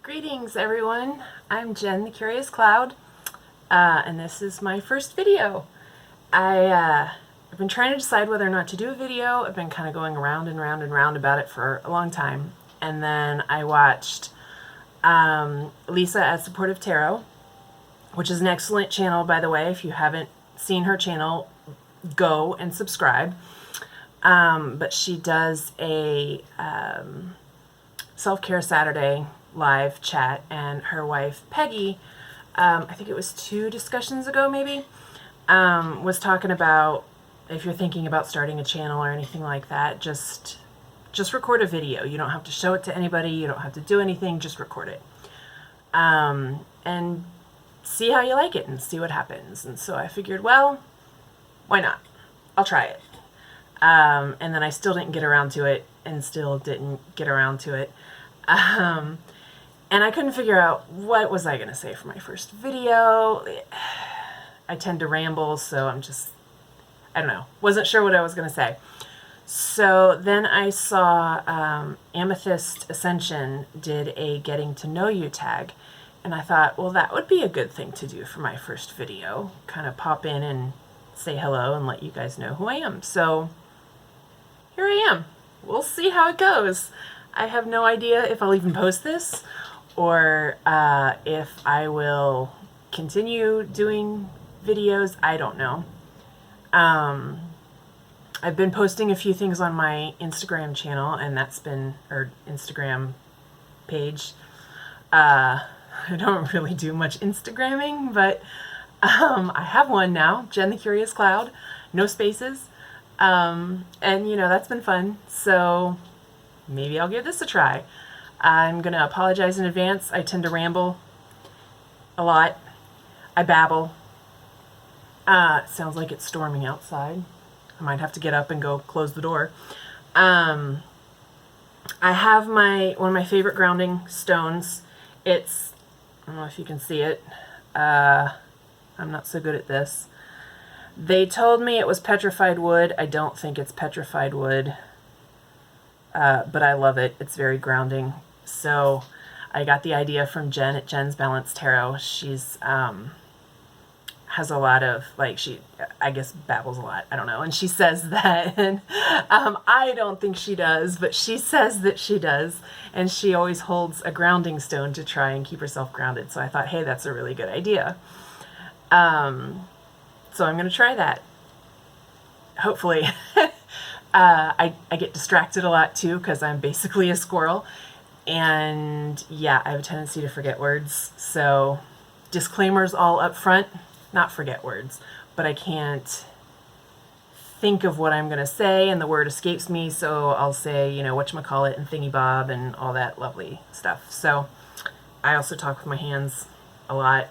Greetings everyone, I'm Jen the Curious Cloud, and this is my first video. I've been trying to decide whether or not to do a video. I've been kind of going around and round and round about it for a long time, and then I watched Lisa at Supportive Tarot, which is an excellent channel, by the way. If you haven't seen her channel, go and subscribe. But she does a Self-Care Saturday live chat, and her wife Peggy, I think it was 2 discussions ago maybe, was talking about if you're thinking about starting a channel or anything like that, just record a video. You don't have to show it to anybody, you don't have to do anything, just record it, and see how you like it and see what happens. And so I figured, well, why not? I'll try it. And then I still didn't get around to it, and still didn't get around to it. And I couldn't figure out what was I going to say for my first video. I tend to ramble, so I don't know, wasn't sure what I was going to say. So then I saw Amethyst Ascension did a getting to know you tag, and I thought, well, that would be a good thing to do for my first video. Kind of pop in and say hello and let you guys know who I am. So here I am. We'll see how it goes. I have no idea if I'll even post this, or if I will continue doing videos. I don't know. I've been posting a few things on my Instagram channel, and that's been, or Instagram page. I don't really do much Instagramming, but I have one now, Jen the Curious Cloud, no spaces. And you know, that's been fun, so maybe I'll give this a try. I'm gonna apologize in advance. I tend to ramble a lot. I babble. It sounds like it's storming outside. I might have to get up and go close the door. I have one of my favorite grounding stones. It's, I don't know if you can see it. I'm not so good at this. They told me it was petrified wood. I don't think it's petrified wood, but I love it. It's very grounding. So I got the idea from Jen at Jen's Balanced Tarot. She's has a lot of, like, she, I guess, babbles a lot. I don't know. And she says that, and I don't think she does, but she says that she does. And she always holds a grounding stone to try and keep herself grounded. So I thought, hey, that's a really good idea. So I'm going to try that. Hopefully. I get distracted a lot too, because I'm basically a squirrel. And yeah, I have a tendency to forget words. So disclaimers all up front, not forget words, but I can't think of what I'm going to say and the word escapes me. So I'll say, you know, whatchamacallit and thingy bob and all that lovely stuff. So I also talk with my hands a lot.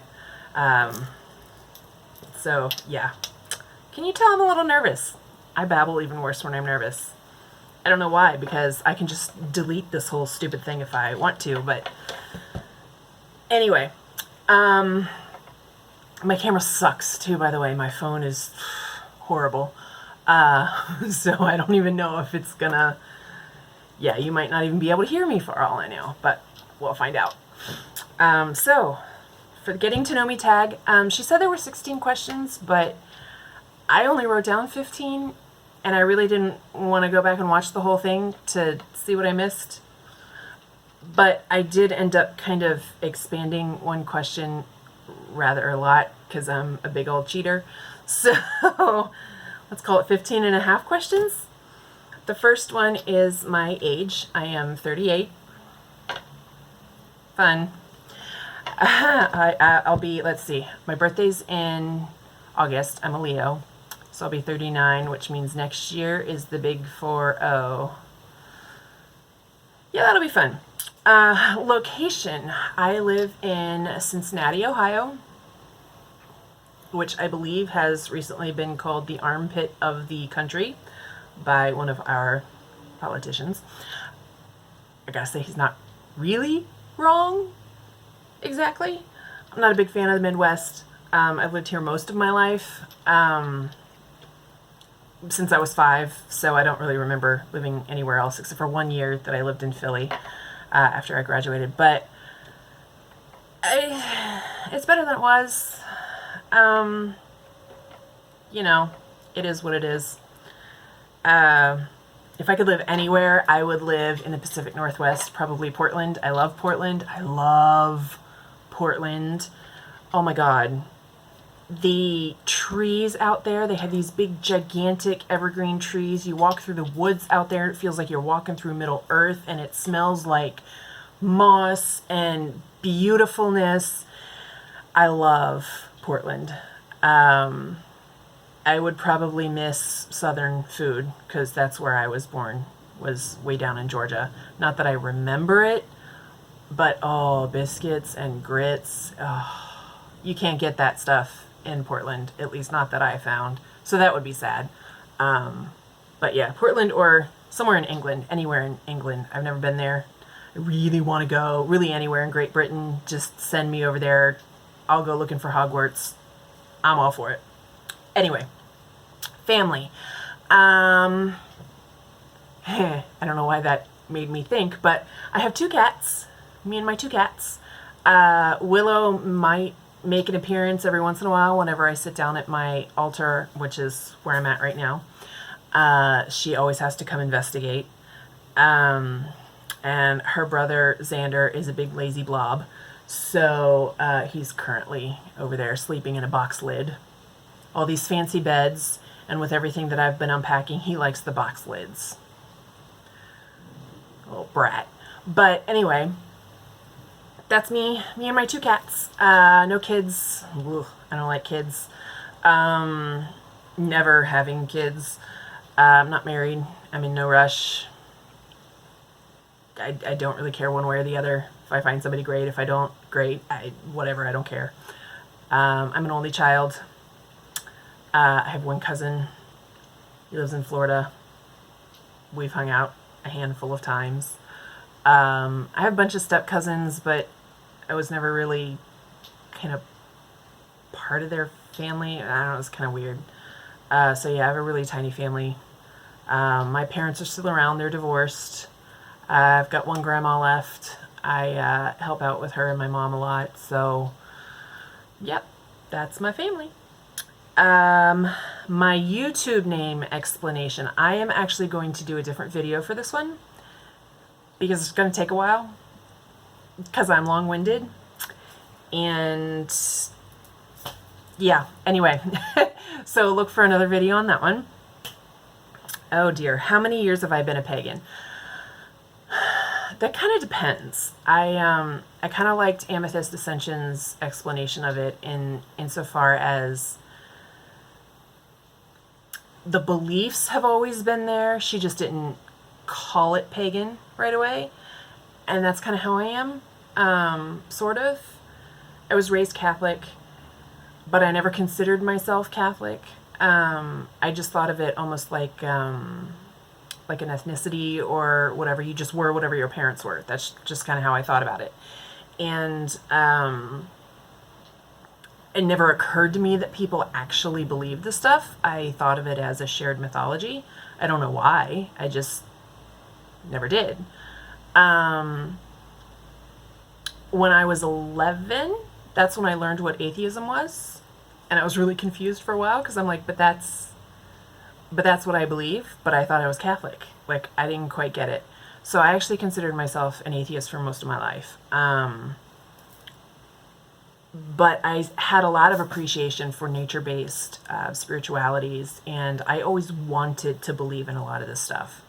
So yeah, can you tell I'm a little nervous? I babble even worse when I'm nervous. I don't know why, because I can just delete this whole stupid thing if I want to, but anyway, my camera sucks too, by the way. My phone is horrible. So I don't even know if it's gonna, yeah, you might not even be able to hear me for all I know, but we'll find out. So for the getting to know me tag, she said there were 16 questions, but I only wrote down 15, and I really didn't want to go back and watch the whole thing to see what I missed. But I did end up kind of expanding one question rather a lot, because I'm a big old cheater. So let's call it 15 and a half questions. The first one is my age. I am 38. Fun. I'll be, let's see, my birthday's in August. I'm a Leo. So I'll be 39, which means next year is the big 4-0. Yeah, that'll be fun. Location. I live in Cincinnati, Ohio, which I believe has recently been called the armpit of the country by one of our politicians. I gotta say, he's not really wrong, exactly. I'm not a big fan of the Midwest. I've lived here most of my life. Since I was 5, so I don't really remember living anywhere else except for 1 year that I lived in Philly after I graduated. But It's better than it was. You know, it is what it is. If I could live anywhere, I would live in the Pacific Northwest, probably Portland. I love Portland. I love Portland. Oh my God. The trees out there, they have these big, gigantic evergreen trees. You walk through the woods out there, it feels like you're walking through Middle Earth, and it smells like moss and beautifulness. I love Portland. I would probably miss Southern food because that's where I was born, was way down in Georgia. Not that I remember it, but oh, biscuits and grits. Oh, you can't get that stuff in Portland, at least not that I found. So that would be sad. But yeah, Portland or somewhere in England, anywhere in England. I've never been there. I really want to go, really anywhere in Great Britain. Just send me over there. I'll go looking for Hogwarts. I'm all for it. Anyway, family. I don't know why that made me think, but I have 2 cats. Me and my 2 cats. Willow might make an appearance every once in a while whenever I sit down at my altar, which is where I'm at right now. She always has to come investigate. And her brother Xander is a big lazy blob. So he's currently over there sleeping in a box lid. All these fancy beds, and with everything that I've been unpacking, he likes the box lids. Little brat. But anyway, that's me and my 2 cats. No kids. Ugh, I don't like kids. Never having kids. I'm not married. I'm in no rush. I don't really care one way or the other. If I find somebody, great. If I don't, great. Whatever, I don't care. I'm an only child. I have one cousin. He lives in Florida. We've hung out a handful of times. I have a bunch of step cousins, but I was never really kind of part of their family. I don't know, it's kind of weird. So yeah, I have a really tiny family. My parents are still around. They're divorced. I've got one grandma left. I help out with her and my mom a lot. So, yep, that's my family. My YouTube name explanation. I am actually going to do a different video for this one because it's going to take a while because I'm long-winded. And yeah, anyway, so look for another video on that one. Oh dear, how many years have I been a pagan? That kind of depends. I kind of liked Amethyst Ascension's explanation of it insofar as the beliefs have always been there. She just didn't call it pagan right away. And that's kind of how I am, sort of. I was raised Catholic, but I never considered myself Catholic. I just thought of it almost like an ethnicity or whatever. You just were whatever your parents were. That's just kind of how I thought about it. And it never occurred to me that people actually believed this stuff. I thought of it as a shared mythology. I don't know why. I just never did. When I was 11, that's when I learned what atheism was. And I was really confused for a while because I'm like, but that's what I believe, but I thought I was Catholic. Like, I didn't quite get it. So I actually considered myself an atheist for most of my life. But I had a lot of appreciation for nature-based spiritualities, and I always wanted to believe in a lot of this stuff.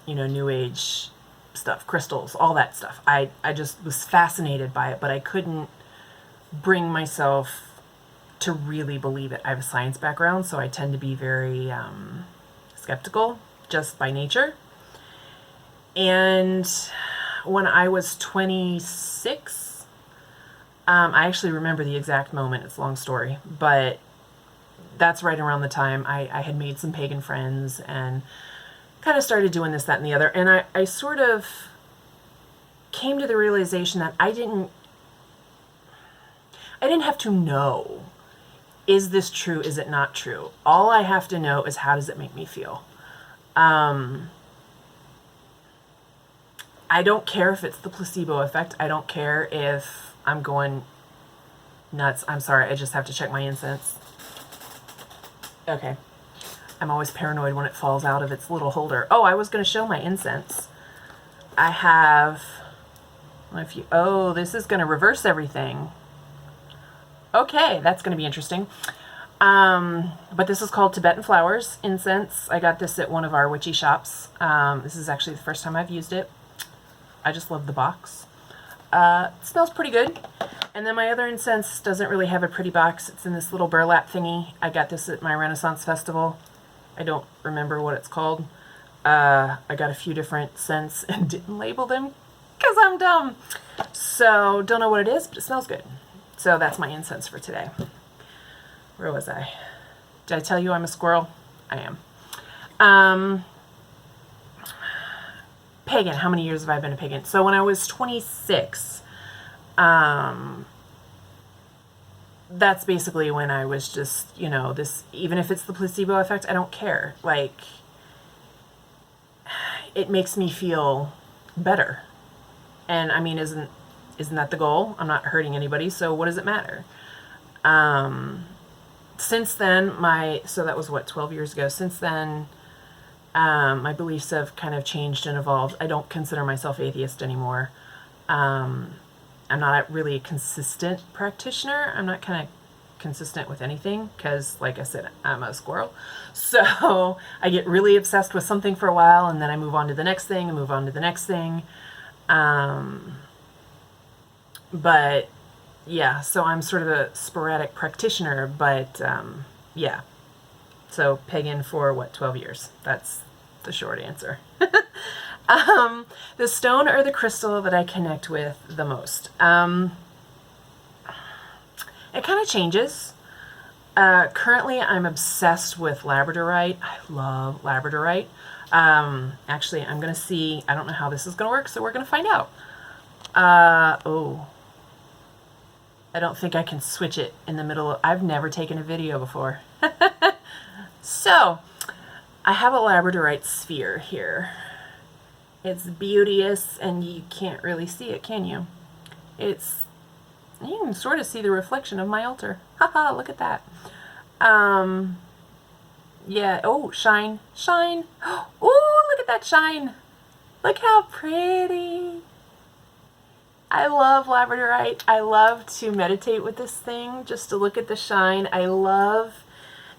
New Age stuff, crystals, all that stuff. I just was fascinated by it, but I couldn't bring myself to really believe it. I have a science background, so I tend to be very skeptical just by nature. And when I was 26, I actually remember the exact moment. It's a long story, but that's right around the time I had made some pagan friends and kind of started doing this, that, and the other. And I sort of came to the realization that I didn't have to know, is this true, is it not true? All I have to know is, how does it make me feel? I don't care if it's the placebo effect. I don't care if I'm going nuts. I'm sorry, I just have to check my incense. Okay. I'm always paranoid when it falls out of its little holder. Oh, I was going to show my incense. I have... Oh, this is going to reverse everything. Okay, that's going to be interesting. But this is called Tibetan Flowers Incense. I got this at one of our witchy shops. This is actually the first time I've used it. I just love the box. It smells pretty good. And then my other incense doesn't really have a pretty box. It's in this little burlap thingy. I got this at my Renaissance Festival. I don't remember what it's called. I got a few different scents and didn't label them because I'm dumb. So don't know what it is, but it smells good. So that's my incense for today. Where was I? Did I tell you I'm a squirrel? I am. Pagan. How many years have I been a pagan? So when I was 26, that's basically when I was just, you know, this, even if it's the placebo effect, I don't care. Like, it makes me feel better. And I mean, isn't that the goal? I'm not hurting anybody, so what does it matter? Since then, so that was what, 12 years ago. Since then, my beliefs have kind of changed and evolved. I don't consider myself atheist anymore. I'm not really a consistent practitioner. I'm not kind of consistent with anything because, like I said, I'm a squirrel. So I get really obsessed with something for a while, and then I move on to the next thing and move on to the next thing. But yeah, so I'm sort of a sporadic practitioner, but yeah. So pagan for what, 12 years? That's the short answer. The stone or the crystal that I connect with the most. It kind of changes. Currently, I'm obsessed with labradorite. I love labradorite. Actually, I'm going to see, I don't know how this is going to work, so we're going to find out. Oh. I don't think I can switch it in the middle of, I've never taken a video before. So, I have a labradorite sphere here. It's beauteous, and you can't really see it, can you? You can sort of see the reflection of my altar. Haha, look at that. Yeah, oh, shine, shine. Oh, look at that shine. Look how pretty. I love labradorite. I love to meditate with this thing, just to look at the shine.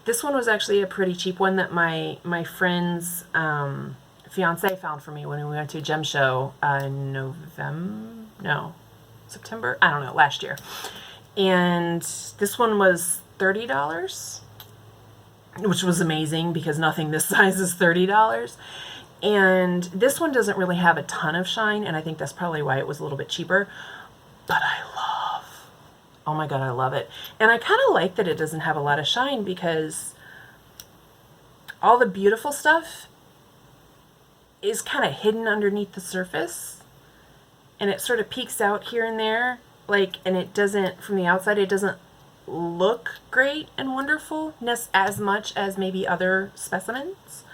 This one was actually a pretty cheap one that my friend's fiance found for me when we went to a gem show in September, I don't know, last year. And this one was $30, which was amazing because nothing this size is $30. And this one doesn't really have a ton of shine, and I think that's probably why it was a little bit cheaper. But oh my god, I love it. And I kind of like that it doesn't have a lot of shine because all the beautiful stuff is kind of hidden underneath the surface, and it sort of peeks out here and there, like, and it doesn't, from the outside, it doesn't look great and wonderful as much as maybe other specimens,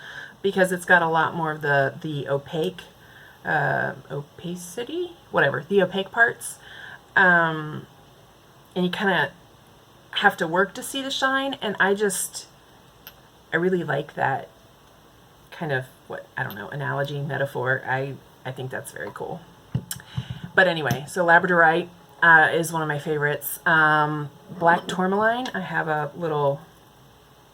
because it's got a lot more of the opaque, opacity, whatever, the opaque parts, and you kind of have to work to see the shine, and I really like that kind of, I don't know, analogy, metaphor. I think that's very cool. But anyway, so labradorite is one of my favorites. Black tourmaline, I have a little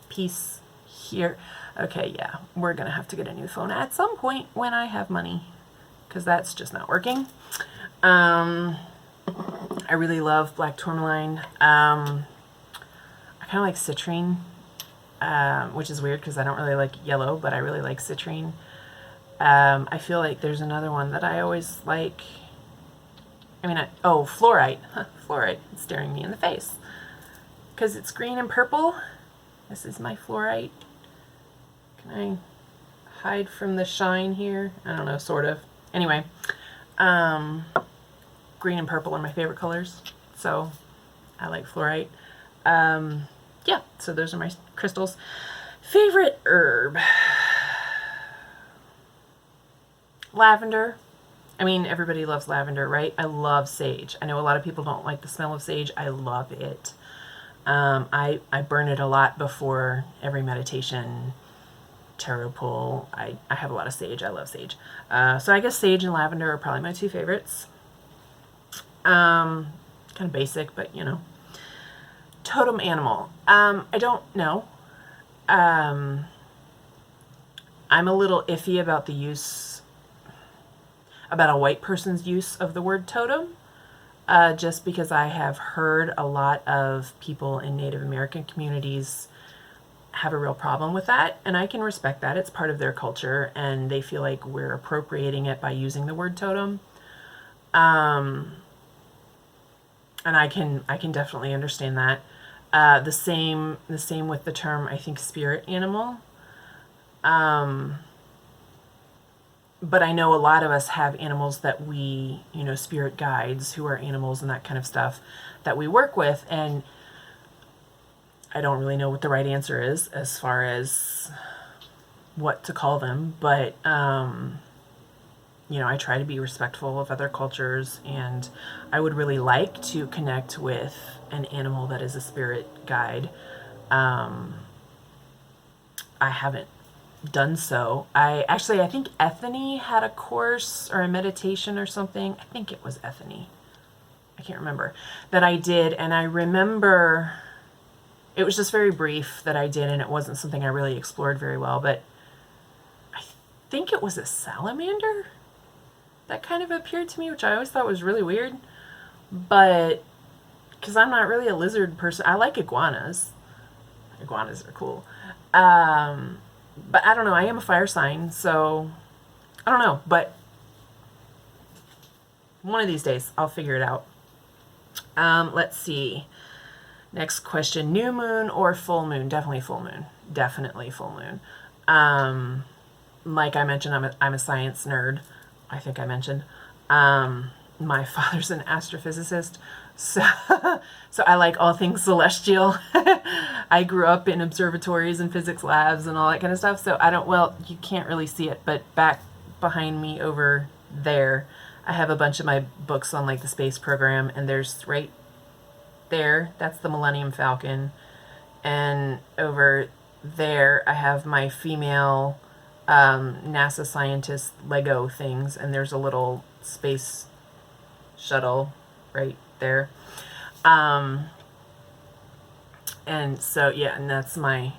piece here. Okay, yeah, we're going to have to get a new phone at some point when I have money, because that's just not working. I really love black tourmaline. I kind of like citrine, which is weird because I don't really like yellow, but I really like citrine. I feel like there's another one that I always like. Fluorite. Fluorite. It's staring me in the face. Because it's green and purple. This is my fluorite. Can I hide from the shine here? I don't know, sort of. Anyway, green and purple are my favorite colors, so I like fluorite. Yeah, so those are my crystals. Favorite herb. Lavender. I mean, everybody loves lavender, right? I love sage. I know a lot of people don't like the smell of sage. I love it. I burn it a lot before every meditation, tarot pull. I have a lot of sage. I love sage. So I guess sage and lavender are probably my two favorites. Kind of basic, but you know. Totem animal. I don't know. I'm a little iffy about the use, about a white person's use of the word totem, just because I have heard a lot of people in Native American communities have a real problem with that, and I can respect that. It's part of their culture, and they feel like we're appropriating it by using the word totem. And I can definitely understand that. The same with the term, I think, spirit animal. But I know a lot of us have animals that we, you know, spirit guides who are animals and that kind of stuff that we work with, and I don't really know what the right answer is as far as what to call them, but you know, I try to be respectful of other cultures, and I would really like to connect with an animal that is a spirit guide. I haven't done so. I think Ethany had a course or a meditation or something. I think it was Ethany. I can't remember, that I did, and I remember it was just very brief that I did, and it wasn't something I really explored very well, but I think it was a salamander that kind of appeared to me, which I always thought was really weird, but because I'm not really a lizard person. I like iguanas. Iguanas are cool. But I don't know. I am a fire sign, so I don't know. But one of these days, I'll figure it out. Let's see. Next question. New moon or full moon? Definitely full moon. Definitely full moon. Like I mentioned, I'm a science nerd. I think I mentioned. My father's an astrophysicist, so I like all things celestial. I grew up in observatories and physics labs and all that kind of stuff, so well, you can't really see it, but back behind me over there, I have a bunch of my books on like the space program, and there's right there, that's the Millennium Falcon, and over there I have my female NASA scientist Lego things, and there's a little space shuttle right there. And so yeah, and that's my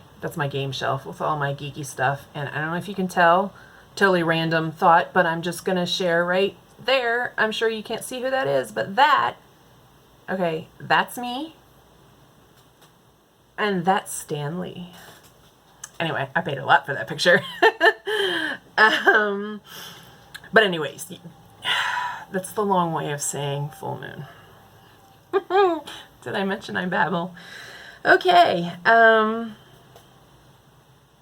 game shelf with all my geeky stuff. And I don't know if you can tell, totally random thought, but I'm just gonna share right there. I'm sure you can't see who that is, but that's me, and that's Stanley. Anyway, I paid a lot for that picture. But anyways, that's the long way of saying full moon. Did I mention I babble? Okay.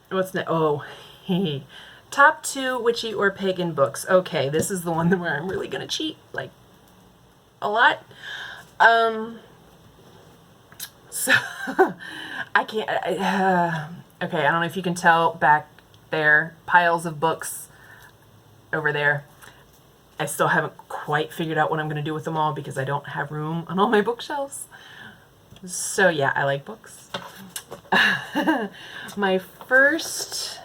What's next? Oh, top 2 witchy or pagan books. Okay, this is the one where I'm really gonna cheat, like a lot. So I can't. Okay, I don't know if you can tell back there, piles of books over there. I still haven't quite figured out what I'm going to do with them all because I don't have room on all my bookshelves. So yeah, I like books. My first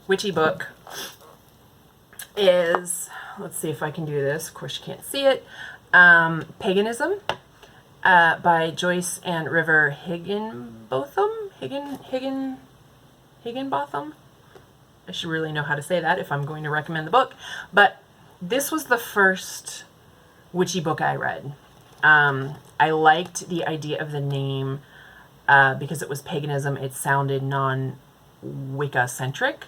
witchy book is, let's see if I can do this. Of course you can't see it. Paganism by Joyce and River Higginbotham. Higginbotham. I should really know how to say that if I'm going to recommend the book. But this was the first witchy book I read. I liked the idea of the name because it was paganism. It sounded non-Wicca-centric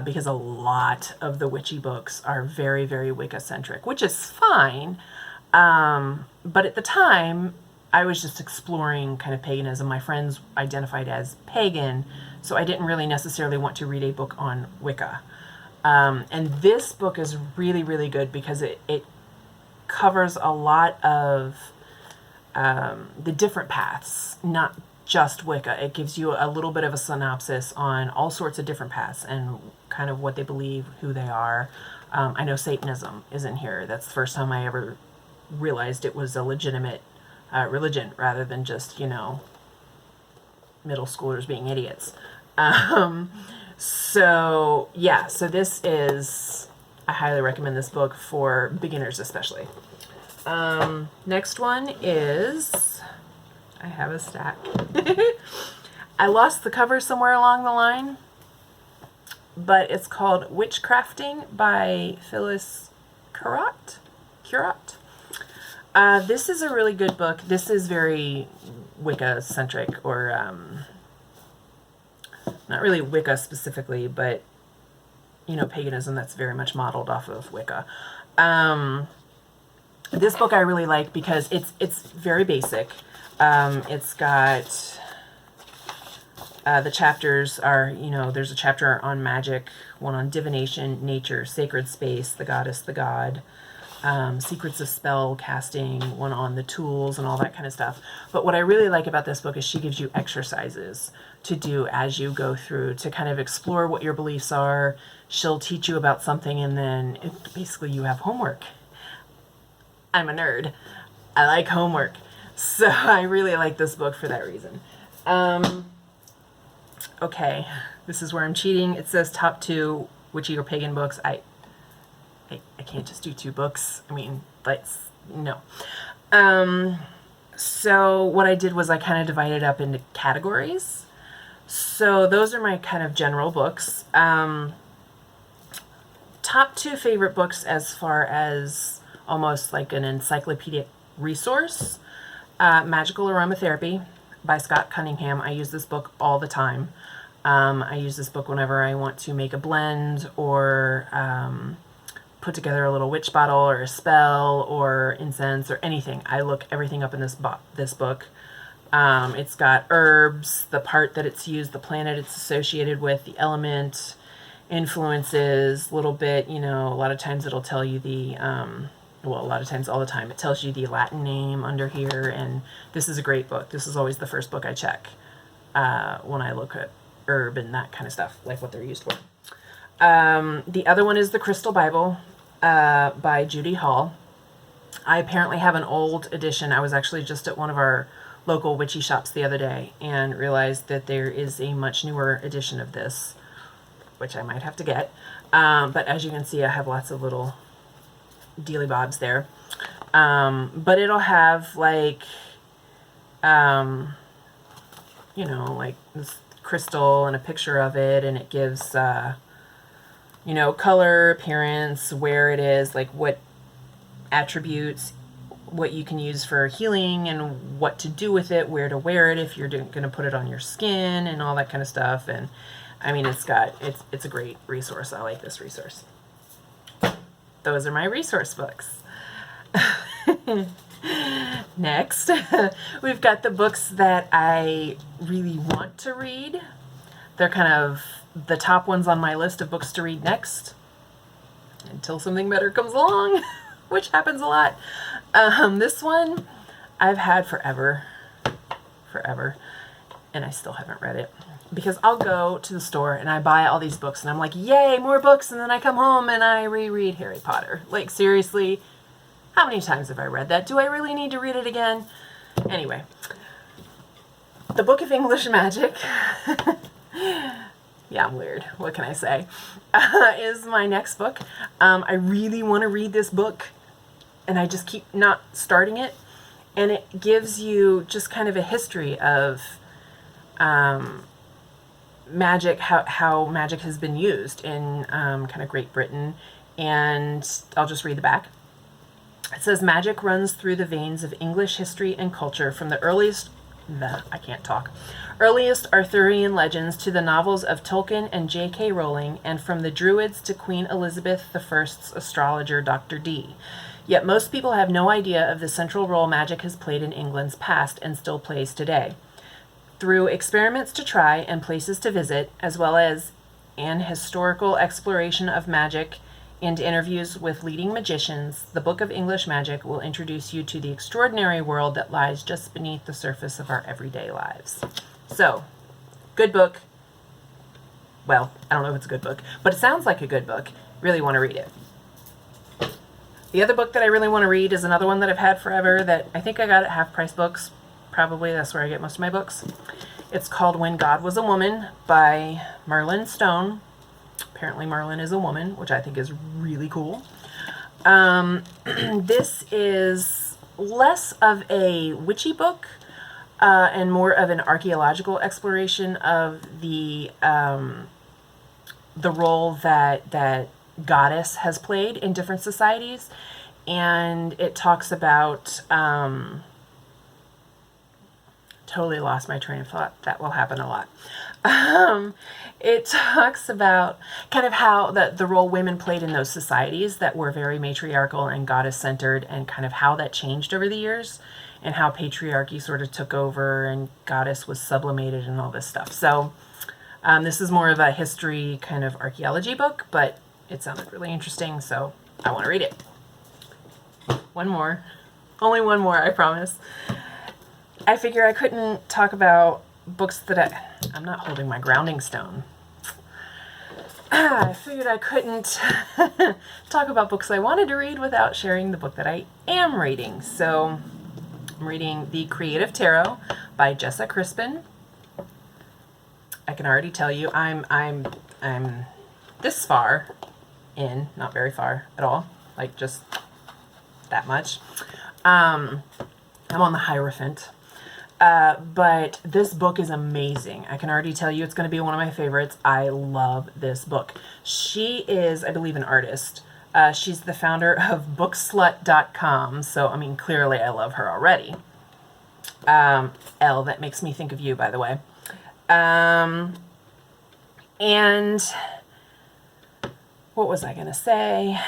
because a lot of the witchy books are very, very Wicca-centric, which is fine. But at the time, I was just exploring kind of paganism. My friends identified as pagan, so I didn't really necessarily want to read a book on Wicca. And this book is really, really good because it covers a lot of the different paths, not just Wicca. It gives you a little bit of a synopsis on all sorts of different paths and kind of what they believe, who they are. I know Satanism is in here. That's the first time I ever realized it was a legitimate religion rather than just, middle schoolers being idiots. So yeah, so this is, I highly recommend this book for beginners especially. Next one is, I have a stack. I lost the cover somewhere along the line, but it's called Witchcrafting by Phyllis Curott. This is a really good book. This is very Wicca-centric, or not really Wicca specifically, but, paganism that's very much modeled off of Wicca. This book I really like because it's very basic. It's got, the chapters are, there's a chapter on magic, one on divination, nature, sacred space, the goddess, the god, secrets of spell casting, one on the tools and all that kind of stuff. But what I really like about this book is she gives you exercises to do as you go through to kind of explore what your beliefs are. She'll teach you about something, and then basically you have homework. I'm a nerd. I like homework. So I really like this book for that reason. Okay, this is where I'm cheating. It says top 2 witchy or pagan books. I can't just do 2 books. I mean, no. So what I did was I kind of divided up into categories. So those are my kind of general books. Top 2 favorite books as far as almost like an encyclopedic resource. Magical Aromatherapy by Scott Cunningham. I use this book all the time. I use this book whenever I want to make a blend or put together a little witch bottle or a spell or incense or anything. I look everything up in this book. It's got herbs, the part that it's used, the planet it's associated with, the element, influences, a little bit, a lot of times it'll tell you the, well, a lot of times, all the time, it tells you the Latin name under here, and this is a great book. This is always the first book I check when I look at herb and that kind of stuff, like what they're used for. The other one is The Crystal Bible by Judy Hall. I apparently have an old edition. I was actually just at one of our local witchy shops the other day and realized that there is a much newer edition of this, which I might have to get. But as you can see, I have lots of little dealy bobs there. But it'll have like, like this crystal and a picture of it, and it gives, color, appearance, where it is, like what attributes, what you can use for healing and what to do with it, where to wear it if you're going to put it on your skin and all that kind of stuff. And I mean, it's a great resource. I like this resource. Those are my resource books. Next, we've got the books that I really want to read. They're kind of the top ones on my list of books to read next, until something better comes along, which happens a lot. This one I've had forever, and I still haven't read it. Because I'll go to the store and I buy all these books and I'm like, yay, more books, and then I come home and I reread Harry Potter. Like, seriously, how many times have I read that? Do I really need to read it again? Anyway, The Book of English Magic, yeah, I'm weird, what can I say, is my next book. I really want to read this book and I just keep not starting it. And it gives you just kind of a history of magic, how magic has been used in kind of Great Britain. And I'll just read the back. It says, magic runs through the veins of English history and culture from the earliest Arthurian legends to the novels of Tolkien and J.K. Rowling, and from the Druids to Queen Elizabeth I's astrologer, Dr. Dee. Yet most people have no idea of the central role magic has played in England's past and still plays today. Through experiments to try and places to visit, as well as an historical exploration of magic and interviews with leading magicians, the Book of English Magic will introduce you to the extraordinary world that lies just beneath the surface of our everyday lives. So, good book. Well, I don't know if it's a good book, but it sounds like a good book. Really want to read it. The other book that I really want to read is another one that I've had forever that I think I got at Half Price Books. Probably that's where I get most of my books. It's called When God Was a Woman by Merlin Stone. Apparently Merlin is a woman, which I think is really cool. This is less of a witchy book and more of an archaeological exploration of the role that goddess has played in different societies. And it talks about totally lost my train of thought. That will happen a lot. It talks about kind of how the role women played in those societies that were very matriarchal and goddess-centered, and kind of how that changed over the years, and how patriarchy sort of took over and goddess was sublimated and all this stuff. So this is more of a history kind of archaeology book, but it sounded really interesting, so I want to read it. One more. Only one more, I promise. I figure I couldn't talk about books that I'm not holding my grounding stone. I figured I couldn't talk about books I wanted to read without sharing the book that I am reading. So I'm reading The Creative Tarot by Jessa Crispin. I can already tell you I'm this far in, not very far at all, like just that much. I'm on the Hierophant. But this book is amazing. I can already tell you it's going to be one of my favorites. I love this book. She is, I believe, an artist. She's the founder of bookslut.com. So, I mean, clearly I love her already. That makes me think of you, by the way. And what was I going to say?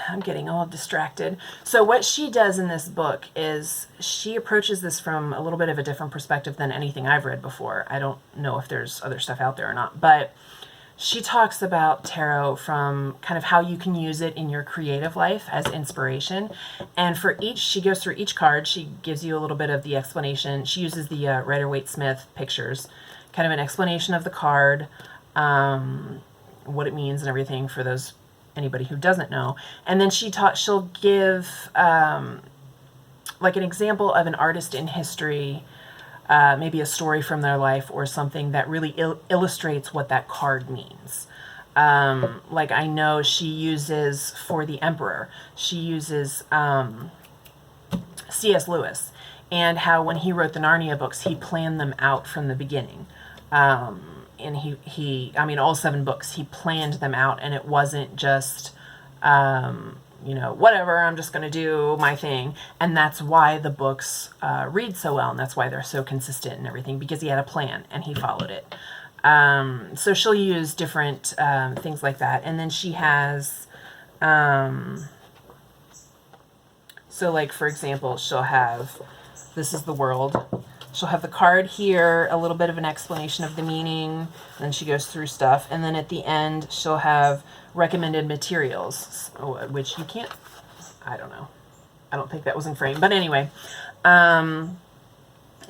I'm getting all distracted. So what she does in this book is she approaches this from a little bit of a different perspective than anything I've read before. I don't know if there's other stuff out there or not, but she talks about tarot from kind of how you can use it in your creative life as inspiration. And for each, she goes through each card. She gives you a little bit of the explanation. She uses the Rider-Waite-Smith pictures, kind of an explanation of the card, what it means and everything for those anybody who doesn't know. And then she'll give like an example of an artist in history, maybe a story from their life or something that really illustrates what that card means. Like I know she uses for the Emperor, she uses C.S. Lewis, and how when he wrote the Narnia books, he planned them out from the beginning. And I mean, all 7 books, he planned them out, and it wasn't just, whatever, I'm just going to do my thing. And that's why the books read so well, and that's why they're so consistent and everything, because he had a plan, and he followed it. So she'll use different things like that. And then she has, so like, for example, she'll have, this is the World. She'll have the card here, a little bit of an explanation of the meaning, then she goes through stuff, and then at the end she'll have recommended materials, which you can't, I don't know. I don't think that was in frame, but anyway. In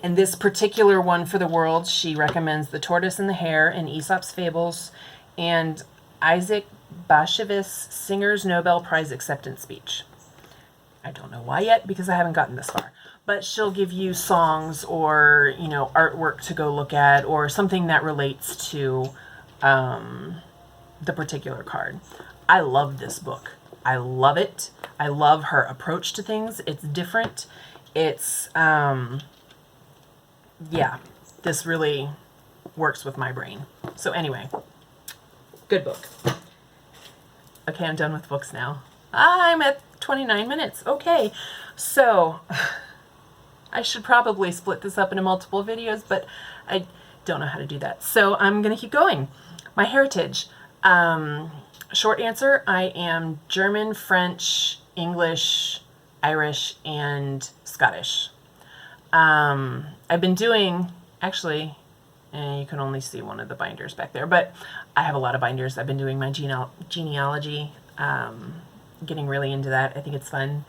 this particular one for the World, she recommends The Tortoise and the Hare in Aesop's Fables and Isaac Bashevis' Singer's Nobel Prize Acceptance Speech. I don't know why yet, because I haven't gotten this far. But she'll give you songs or, artwork to go look at or something that relates to the particular card. I love this book. I love it. I love her approach to things. It's different. It's, this really works with my brain. So anyway, good book. Okay, I'm done with books now. I'm at 29 minutes. Okay, so I should probably split this up into multiple videos, but I don't know how to do that. So I'm going to keep going. My heritage. Short answer, I am German, French, English, Irish, and Scottish. I've been doing, actually, you can only see one of the binders back there, but I have a lot of binders. I've been doing my genealogy, getting really into that. I think it's fun.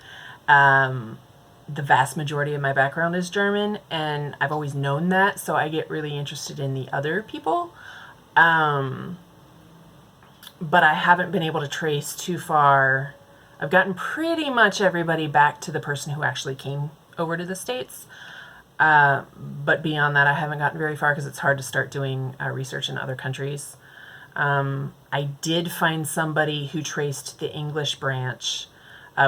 The vast majority of my background is German, and I've always known that, so I get really interested in the other people. But I haven't been able to trace too far I've gotten pretty much everybody back to the person who actually came over to the States. But beyond that, I haven't gotten very far because it's hard to start doing research in other countries. I did find somebody who traced the English branch,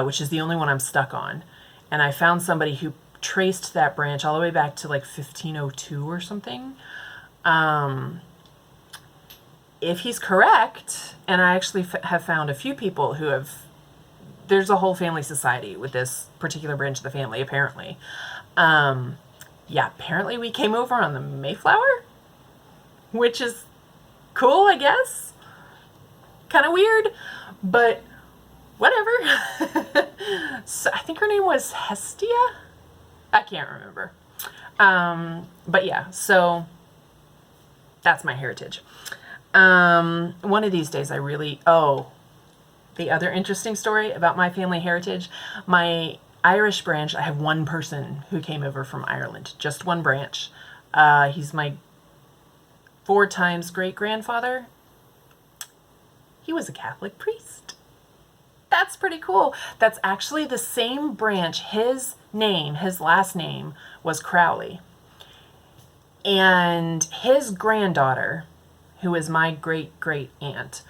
which is the only one I'm stuck on. And I found somebody who traced that branch all the way back to like 1502 or something. If he's correct, and I actually have found a few people who have, there's a whole family society with this particular branch of the family, apparently. Yeah, apparently we came over on the Mayflower, which is cool, I guess. Kind of weird, but whatever. So I think her name was Hestia? I can't remember. But yeah, so that's my heritage. One of these days the other interesting story about my family heritage, my Irish branch, I have one person who came over from Ireland, just one branch. He's my 4 times great-grandfather. He was a Catholic priest. That's pretty cool. That's actually the same branch. His last name was Crowley. And his granddaughter, who is my great-great-aunt,